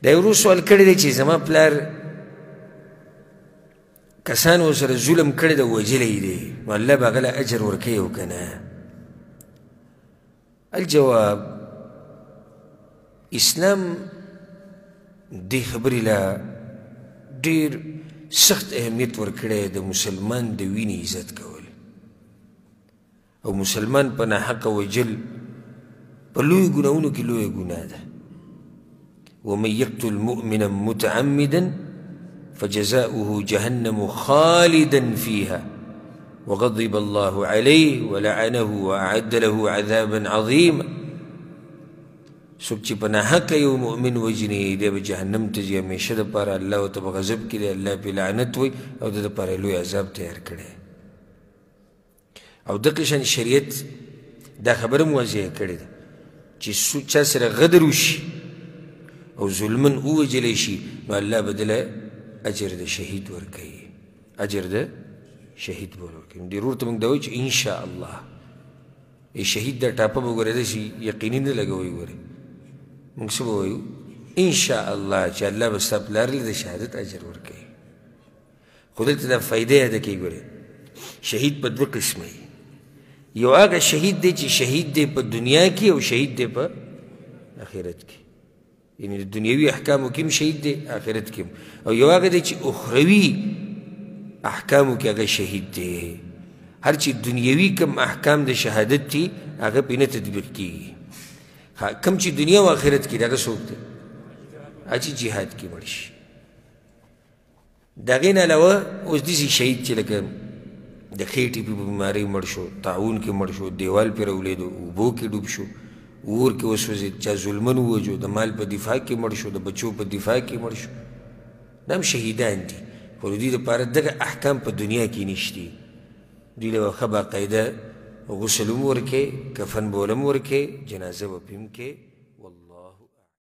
دا یو ورو سوال کړی دی چې زما پلار کسان ورسره ظلم کړی دی وژلی دی نو الله به هغه له اجر ورکوي او که نه الجواب اسلام دې خبرې له ډېر سخت اهمیت ورکړی د مسلمان د وینې عزت کول او مسلمان په ناحقه وجل په لویو ګناهونو کې لویه ګناه ده ومن يقتل مؤمنا متعمدا فجزاؤه جهنم خالدا فيها وغضب الله عليه ولعنه وأعد له عذابا عظيما څوک چې په ناحقه یو مؤمن وژني دی به جهنم ته ځي همیشه دپاره الله ورته په غضب کې دی الله پرې لعنت وایي او د دپاره لوی عذاب تیار کړی او دغه شان شریعت دا خبره هم واضحه کړې ده چې چا سره غدر وشي او ظلمن ووژلی شي نو الله به دله اجر د شهید ورکوي اجر د شهید به ورکوي ډېر ورته موږ دا وایو چې انشاء الله شهید دا ټاپه به ګورې داسې یقیني نه لګوئ ګورې موږ څه به وایو انشاء الله چې الله به ستا پلار له د شهادت اجر ورکوي خو دلته دا فایده یاده کوي ګورې شهید په دوه قسمه یو هغه شهید دی چې شهید دی په دنیا کې او شهید دی په آخرت کې یعنی د دنیوي احکامو کې هم شهید دی آخرت کې هم او یو هغه دی چې اخروي احکامو کې هغه شهید دی هر چې دنیوي کم احکام د شهادت دي هغه پرې نه تطبیق کېږي کم چې دنیا او آخرت کې دی هغه څوک دی هغه چې جهاد کې مړ شي د هغې نه علاوه اوس داسې شهید چې لکه د خېټې په بیمارۍ مړ شو طاعون کې مړ شو دیوال پرې راولېدو اوبو کې ډوب شو اور کې وسوځېد چا ظلمن ووژو د مال په دفاع کې مړ شو د بچو په دفاع کې مړ شو دا هم شهیدان دي خو د دوی دپاره دغه احکام په دنیا کې نشتي دوی له ښه باقاعده غسل هم ورکې کفن بول هم ورکې جنازه به پې هم کې